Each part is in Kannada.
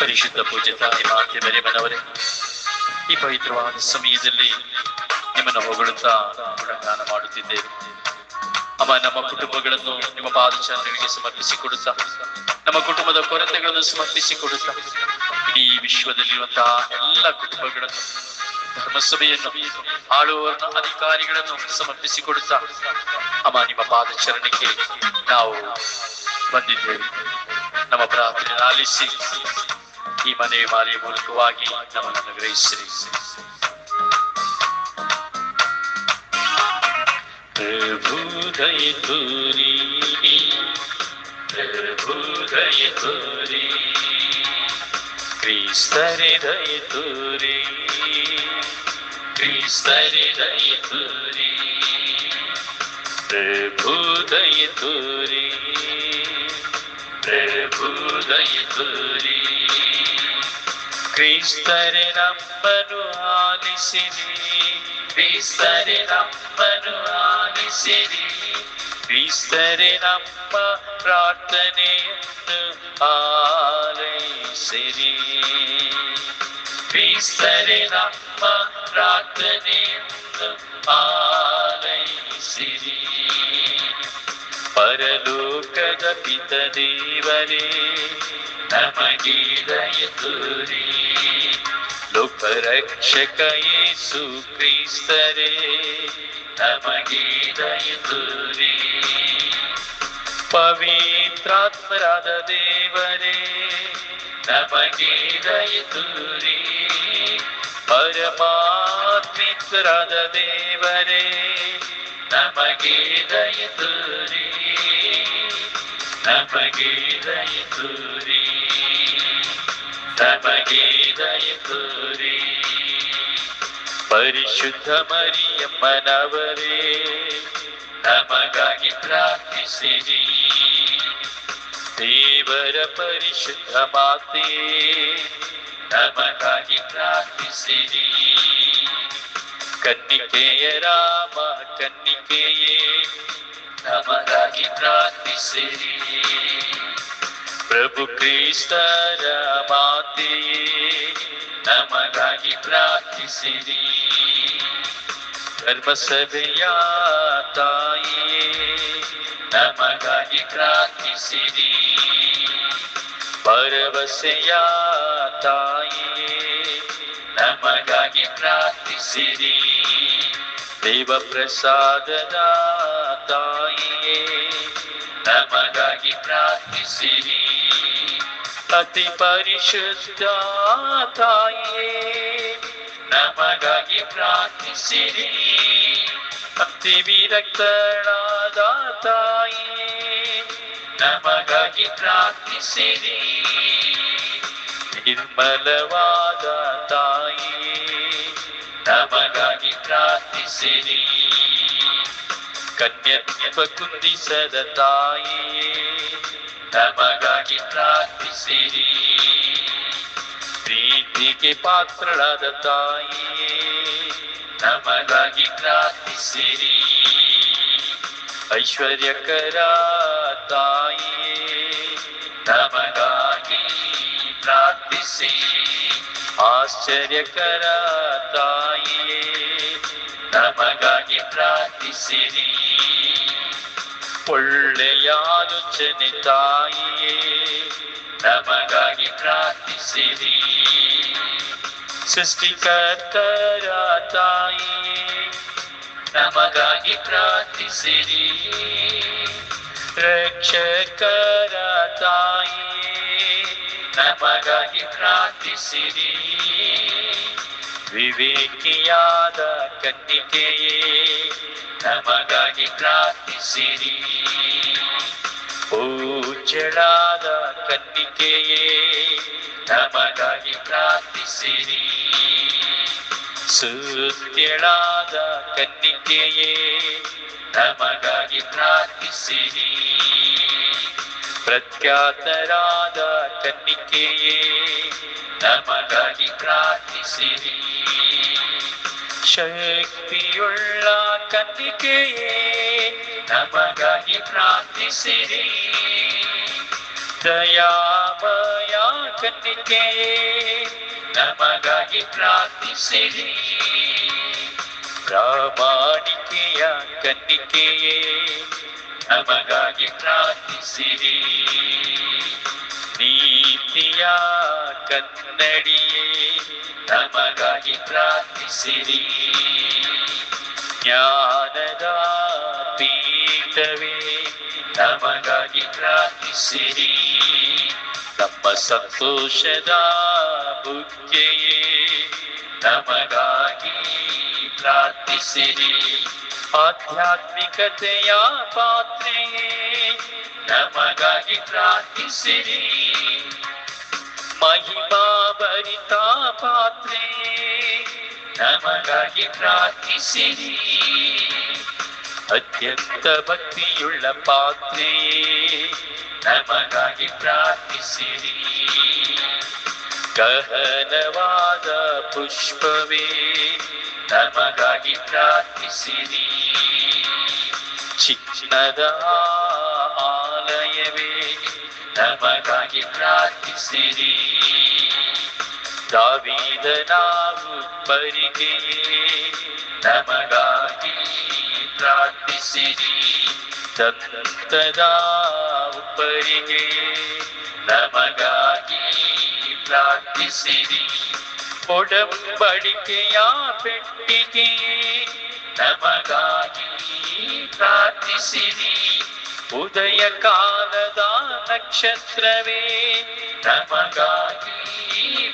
ಪರಿಶುದ್ಧ ಪೂಜ್ಯ ತಾಯಿ ಮಾತೆ ಮರಿಯಮ್ಮನವರೇ, ಈ ಪವಿತ್ರವಾದ ಸಮಯದಲ್ಲಿ ನಿಮ್ಮನ್ನು ಹೊಗಳುತ್ತಾ ಗುಣಗಾನ ಮಾಡುತ್ತಿದ್ದೇವೆ. ಅಮ್ಮ, ನಮ್ಮ ಕುಟುಂಬಗಳನ್ನು ನಿಮ್ಮ ಪಾದಚಾರಗಳಿಗೆ ಸಮರ್ಪಿಸಿಕೊಡುತ್ತಾ, ನಮ್ಮ ಕುಟುಂಬದ ಕೊರತೆಗಳನ್ನು ಸಮರ್ಪಿಸಿಕೊಡುತ್ತಾ, ಇಡೀ ವಿಶ್ವದಲ್ಲಿರುವಂತಹ ಎಲ್ಲ ಕುಟುಂಬಗಳನ್ನು, ಧರ್ಮಸಭೆಯನ್ನು ಆಳುವವರನ್ನ, ಅಧಿಕಾರಿಗಳನ್ನು ಸಮರ್ಪಿಸಿಕೊಡುತ್ತಾ, ಅಮ್ಮ ನಿಮ್ಮ ಪಾದಚರಣಕ್ಕೆ ನಾವು ಬಂದಿದ್ದೇವೆ. ನಮ್ಮ ಪ್ರಾರ್ಥನೆ ಆಲಿಸಿ ಈ ಮನೆ ಮಾಲೆಯ ಮೂಲಕವಾಗಿ ನಮ್ಮನ್ನು ಅನುಗ್ರಹಿಸಿರಿ. ಪ್ರಭು ದಯ ತೋರಿ, ಪ್ರಭು ದಯ ತೋರಿ, ಕ್ರಿಸ್ತರೇ ದಯ ತೋರಿ, ಕ್ರಿಸ್ತರೇ ದಯ ತೋರಿ, ಪ್ರಭು ದಯ ತೋರಿ, ಪ್ರಭು ದಯ ತೋರಿ, ಕ್ರಿಸ್ತರೇ ನಮ್ಮನ್ನು ಆಲಿಸಿರಿ, ಕ್ರಿಸ್ತರೇ ನಮ್ಮನ್ನು ಆಲಿಸಿರಿ, ಕ್ರಿಸ್ತರೇ ನಮ್ಮ ಪ್ರಾರ್ಥನೆಯನ್ನು ಆಲೈಸಿರಿ, ಕ್ರಿಸ್ತರೇ ನಮ್ಮ ಪ್ರಾರ್ಥನೆಯನ್ನು ಆಲೈಸಿರಿ. ಪರಲೋಕದ ಪಿತ ದೇವರೇ ನಮಗೆ ದಯ ತೋರಿ, ಲೋಕರಕ್ಷಕ ಯೇಸು ಕ್ರಿಸ್ತರೇ ನಮಗೆ ದಯ ತೋರಿ, ಪವಿತ್ರಾತ್ಮರಾದ ದೇವರೇ ನಮಗೆ ದಯ ತೋರಿ, ಪರಮಾತ್ಮಿಕರಾದ ದೇವರೇ ನಮಗೆ ದಯ ತೋರಿ, ನಮಗೆ ದಯ ತೋರಿ, ನಮಗೆ ದಯ ತೋರಿ. ಪರಿಶುದ್ಧ ಮರಿಯಮ್ಮನವರೇ ನಮಗಾಗಿ ಪ್ರಾರ್ಥಿಸಿರಿ, ದೇವರ ಪರಿಶುದ್ಧ ಮಾತೆಯೇ ನಮಗಾಗಿ ಪ್ರಾರ್ಥಿಸಿರಿ, ಕನ್ನಿಕೆಯರ ಕನ್ನಿಕೆಯೇ ನಮಗಾಗಿ ಪ್ರಾರ್ಥಿಸಿರಿ, ಪ್ರಭು ಕ್ರಿಸ್ತರ ಮಾತೆಯೇ ನಮಗಾಗಿ ಪ್ರಾರ್ಥಿಸಿರಿ, ಧರ್ಮಸಭೆಯ ತಾಯಿಯೇ ನಮಗಾಗಿ ಪ್ರಾರ್ಥಿಸಿರಿ, ಭರವಸೆಯ ತಾಯಿಯೇ ನಮಗಾಗಿ ಪ್ರಾರ್ಥಿಸಿರಿ, ದೇವ ಪ್ರಸಾದದ ತಾಯಿಯೇ ನಮಗಾಗಿ ಪ್ರಾರ್ಥಿಸಿರಿ, ಅತಿ ಪರಿಶುದ್ಧ ತಾಯಿಯೇ ನಮಗಾಗಿ ಪ್ರಾರ್ಥಿಸಿರಿ, ಅತಿ ವಿರಕ್ತಳಾದ ತಾಯಿಯೇ ನಮಗಾಗಿ ಪ್ರಾರ್ಥಿಸಿರಿ, ನಿರ್ಮಲವಾದ ತಾಯಿಯೇ ನಮಗಾಗಿ ಪ್ರಾರ್ಥಿಸಿರಿ, ಕನ್ಯತ್ವ ಕುಂದಿಸದ ತಾಯಿಯೇ ನಮಗಾಗಿ ಪ್ರಾರ್ಥಿಸಿರಿ, ಪ್ರೀತಿಗೆ ಪಾತ್ರಳಾದ ತಾಯಿಯೇ ನಮಗಾಗಿ ಪ್ರಾರ್ಥಿಸಿರಿ, ಐಶ್ವರ್ಯಕರ ತಾಯಿಯೇ ನಮಗಾಗಿ ಪ್ರಾರ್ಥಿಸಿ, ಆಶ್ಚರ್ಯಕರ ತಾಯಿಯೇ ನಮಗಾಗಿ ಪ್ರಾರ್ಥಿಸಿರಿ, ಒಳ್ಳೆಯ ಆಲೋಚನೆ ತಾಯಿಯೇ ನಮಗಾಗಿ ಪ್ರಾರ್ಥಿಸಿರಿ, ಸೃಷ್ಟಿಕರ್ತರ ತಾಯಿಯೇ ನಮಗಾಗಿ ಪ್ರಾರ್ಥಿಸಿರಿ, ರಕ್ಷಕರ ತಾಯಿಯೇ ನಮಗಾಗಿ ಪ್ರಾರ್ಥಿಸಿರಿ, ವಿವೇಕಿಯಾದ ಕನ್ನಿಕೆಯೇ ನಮಗಾಗಿ ಪ್ರಾರ್ಥಿಸಿರಿ, ಪೂಜ್ಯಳಾದ ಕನ್ನಿಕೆಯೇ ನಮಗಾಗಿ ಪ್ರಾರ್ಥಿಸಿರಿ, ಸುತ್ಯಳಾದ ಕನ್ನಿಕೆಯೇ ನಮಗಾಗಿ ಪ್ರಾರ್ಥಿಸಿರಿ, ಪ್ರಖ್ಯಾತರಾದ ಕನ್ನಿಕೆಯೇ ನಮಗಾಗಿ ಪ್ರಾರ್ಥಿಸಿರಿ, ಶಕ್ತಿಯುಳ್ಳ ಕನ್ನಿಕೆಯೇ ನಮಗಾಗಿ ಪ್ರಾರ್ಥಿಸಿರಿ, ದಯಾಮಯ ಕನ್ನಿಕೆಯೇ ನಮಗಾಗಿ ಪ್ರಾರ್ಥಿಸಿರಿ. ಪ್ರಾಮಾಣಿಕೆಯ ಕನ್ನಿಕೆಯೇ ನಮಗಾಗಿ ಪ್ರಾರ್ಥಿಸಿರಿ. ನೀತಿಯ ಕನ್ನಡಿಯೇ ನಮಗಾಗಿ ಪ್ರಾರ್ಥಿಸಿರಿ. ಜ್ಞಾನದ ಪೀಠವೇ ನಮಗಾಗಿ ಪ್ರಾರ್ಥಿಸಿರಿ. ನಮ್ಮ ಸಂತೋಷದ ಬುಗ್ಗೆಯೇ ನಮಗಾಗಿ ಪ್ರಾರ್ಥಿಸಿರಿ. ಆಧ್ಯಾತ್ಮಿಕತೆಯ ಪಾತ್ರೆಯೇ ನಮಗಾಗಿ ಪ್ರಾರ್ಥಿಸಿರಿ. ಮಹಿಮಾಭರಿತ ಪಾತ್ರೆಯೇ ನಮಗಾಗಿ ಪ್ರಾರ್ಥಿಸಿರಿ. ಅತ್ಯಂತ ಭಕ್ತಿಯುಳ್ಳ ಪಾತ್ರೆಯೇ ನಮಗಾಗಿ ಪ್ರಾರ್ಥಿಸಿರಿ. ಗಹನವಾದ ಪುಷ್ಪವೇ ನಮಗಾಗಿ ಪ್ರಾರ್ಥಿಸಿರಿ. ಚಿನ್ನದ ಆಲಯವೇ ನಮಗಾಗಿ ಪ್ರಾರ್ಥಿಸಿರಿ. ದಾವೀದನ ಉಪ್ಪರಿಗೆಯೇ ನಮಗಾಗಿ ಪ್ರಾರ್ಥಿಸಿರಿ. ದಂತದ ಉಪ್ಪರಿಗೆಯೇ ನಮಗಾಗಿ ಪ್ರಾರ್ಥಿಸಿರಿ. ಒಡಂಬಡಿಕೆಯ ಪೆಟ್ಟಿಗೆಯೇ ನಮಗಾಗಿ ಪ್ರಾರ್ಥಿಸಿರಿ. ಉದಯ ಕಾಲದ ನಕ್ಷತ್ರವೇ ನಮಗಾಗಿ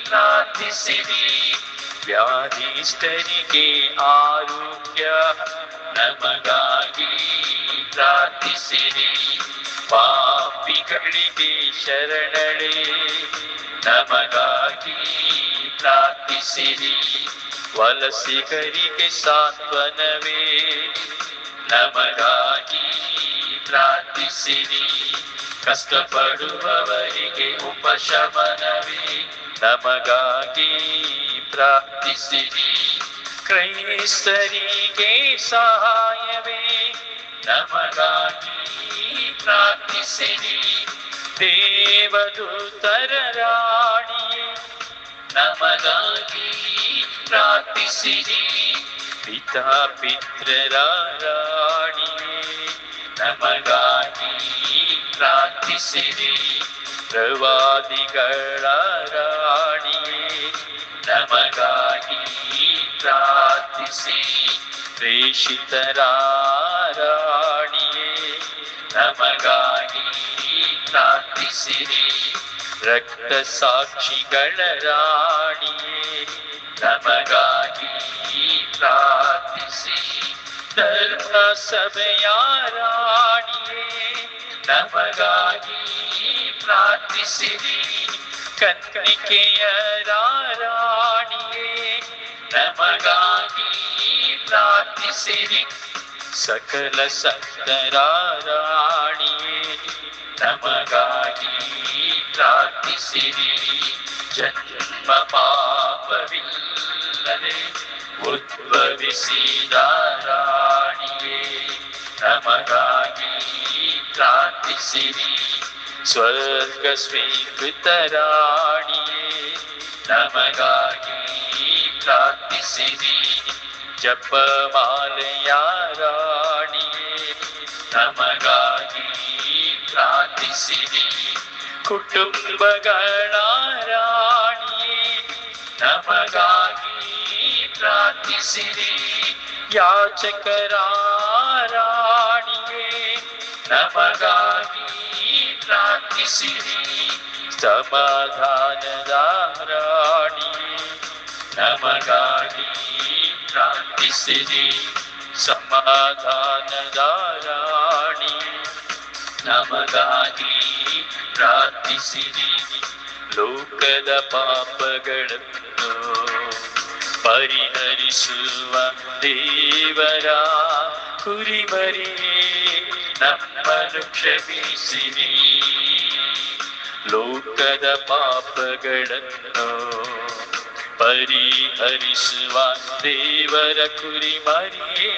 ಪ್ರಾರ್ಥಿಸಿರಿ. ವ್ಯಾಧಿಷ್ಠರಿಗೆ ಆರೋಗ್ಯ ನಮಗಾಗಿ ಪ್ರಾರ್ಥಿಸಿರಿ. ಪಾಪಿಗಳಿಗೆ ಶರಣಳೆ ನಮಗಾಗಿ ಪ್ರಾರ್ಥಿಸಿರಿ. ವಲಸಿಗರಿಗೆ ಸಾಂತ್ವನವೇ ನಮಗಾಗಿ ಪ್ರಾರ್ಥಿಸಿರಿ. ಕಷ್ಟಪಡುವವರಿಗೆ ಉಪಶಮನವೇ ನಮಗಾಗಿ ಪ್ರಾರ್ಥಿಸಿರಿ. ಕ್ರೈಸ್ತರಿಗೆ ಸಹಾಯವೇ ನಮಗಾಗಿ ಪ್ರಾರ್ಥಿಸಿರಿ. ದೇವದೂತರ ರಾಣಿಯೇ ನಮಗಾಗಿ ಪ್ರಾರ್ಥಿಸಿರಿ. ಪಿತಾ ಪಿತ್ರರ ರಾಣಿಯೇ ನಮಗಾಗಿ ಪ್ರಾರ್ಥಿಸಿರಿ. ಪ್ರವಾದಿಗಳ ರಾಣಿಯೇ ನಮಗಾಗಿ ಪ್ರಾರ್ಥಿಸಿ. ಪ್ರೇಷಿತರ ರಾಣಿಯೇ ನಮಗಾಗಿ ಪ್ರಾರ್ಥಿಸಿರಿ. ರಕ್ತ ಸಾಕ್ಷಿಗಳ ರಾಣಿಯೇ ನಮಗಾಗಿ ಪ್ರಾರ್ಥಿಸಿ. ಧರ್ಮ ಸಭೆಯ ರಾಣಿಯೇ ನಮಗಾಗಿ ಪ್ರಾರ್ಥಿಸಿರಿ. ಕನ್ನಿಕೆಯರ ರಾಣಿಯೇ ನಮಗಾಗಿ ಪ್ರಾರ್ಥಿಸಿರಿ. ಸಕಲ ಸಂತರ ರಾಣಿಯೇ ನಮಗಾಗಿ ಪ್ರಾರ್ಥಿಸಿರಿ. ಜನ್ಮ ಪಾಪವಿಲ್ಲದೆ ಉದ್ಭವಿಸಿದ ರಾಣಿಯೇ ನಮಗಾಗಿ ಪ್ರಾರ್ಥಿಸಿರಿ. ಸ್ವರ್ಗ ಸ್ವೀಕೃತ ರಾಣಿಯೇ ನಮಗಾಗಿ ಪ್ರಾರ್ಥಿಸಿರಿ. ಜಪಮಾಲೆಯ ರಾಣಿಯೇ ನಮಗಾಗಿ ಪ್ರಾರ್ಥಿಸಿರಿ. ಕುಟುಂಬಗಳ ರಾಣಿಯೇ ನಮಗಾಗಿ ಪ್ರಾರ್ಥಿಸಿರಿ. ಯಾಚಕರ ರಾಣಿಯೇ ನಮಗಾಗಿ ಪ್ರಾರ್ಥಿಸಿರಿ. ಸಮಾಧಾನದ ರಾಣಿಯೇ ನಮಗಾಗಿ ಪ್ರಾರ್ಥಿಸಿರಿ. ಸಮಾಧಾನದ ರಾಣಿಯೇ ನಮಗಾಗಿ ಪ್ರಾರ್ಥಿಸಿರಿ. ಲೋಕದ ಪಾಪಗಳನ್ನು ಪರಿಹರಿಸುವ ದೇವರ ಕುರಿಮರಿಯೇ ನಮ್ಮನ್ನು ಕ್ಷಮಿಸಿರಿ. ಲೋಕದ ಪಾಪಗಳನ್ನು ಪರಿಹರಿಸುವ ದೇವರ ಕುರಿಮರಿಯೇ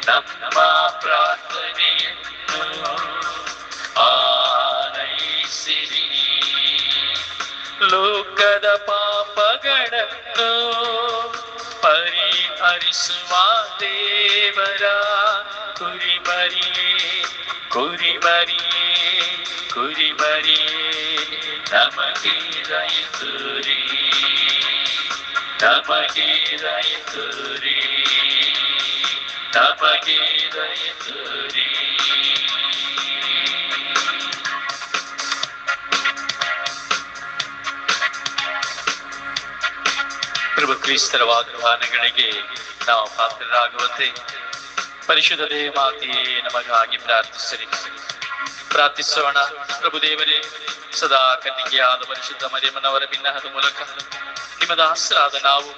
ನಮ್ಮ ಪ್ರಾರ್ಥನೆಯನ್ನು ಆನೈಸಿರಿ. ಲೋಕದ ಪಾಪಗಳನ್ನು ಪರಿಹರಿಸುವ ದೇವರ ಕುರಿಮರಿಯೇ ಕುರಿಮರಿಯೇ ಕುರಿಮರಿಯೇ ನಮಗೆ ದಯೆ ತೋರಿ ನಮಗೆ ದಯೆ ತೋರಿ ನಮಗೆ ದಯೆ ತೋರಿ. ಪ್ರಭು ಕ್ರಿಸ್ತರ ವಾಗ್ದಾನಗಳಿಗೆ ನಾವು ಪಾತ್ರರಾಗುವಂತೆ ಪರಿಶುದ್ಧ ದೇವಮಾತೆಯೇ ನಮಗಾಗಿ ಪ್ರಾರ್ಥಿಸೋಣ. ಪ್ರಭು ದೇವರೇ, ಸದಾ ಕನ್ನಿಕೆಯಾದ ಪರಿಶುದ್ಧ ಮರಿಯಮ್ಮನವರ ಬಿನ್ನಹದ ಮೂಲಕ ನಿಮ್ಮ ದಾಸರಾದ ನಾವು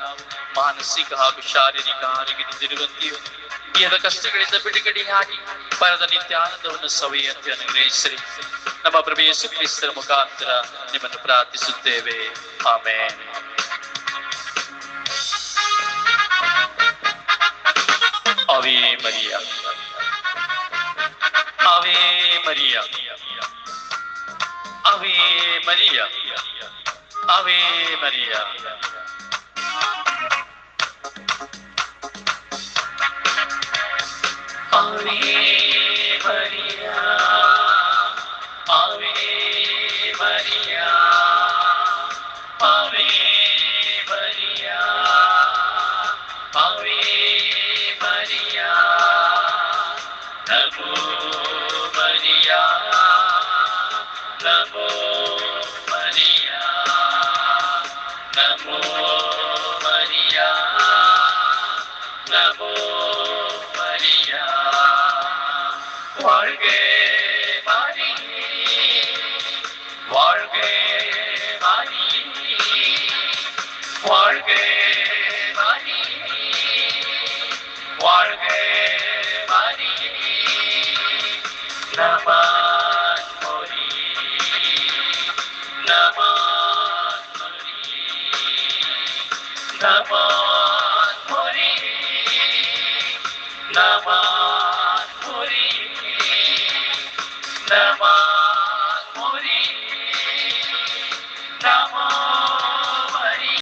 ಮಾನಸಿಕ ಹಾಗೂ ಶಾರೀರಿಕ ಆರೋಗ್ಯದಿಂದಿರುವಂತೆಯೂ ಈ ಕಷ್ಟಗಳಿಂದ ಬಿಡುಗಡೆಯಾಗಿ ಪರದ ನಿತ್ಯಾನಂದವನ್ನು ಸವಿಯಂತೆ ಅನುಗ್ರಹಿಸಿರಿ. ನಮ್ಮ ಪ್ರಭು ಯೇಸು ಕ್ರಿಸ್ತರ ಮುಖಾಂತರ ನಿಮ್ಮನ್ನು ಪ್ರಾರ್ಥಿಸುತ್ತೇವೆ. Amen. Ave Maria, Ave Maria, Ave Maria, Ave Maria. Ave Maria, Ave Maria, Ave Maria, Ave Maria, Namo Maria, Namo Maria, Namo Maria, Namo Maria. வாழ்கே மாரியே, வாழ்கே மாரியே, வாழ்கே மாரியே, வாழ்கே மாரியே. நமன் மொழி, நமன் மொழி, நமன் மொழி, நமன் மொழி, நமன்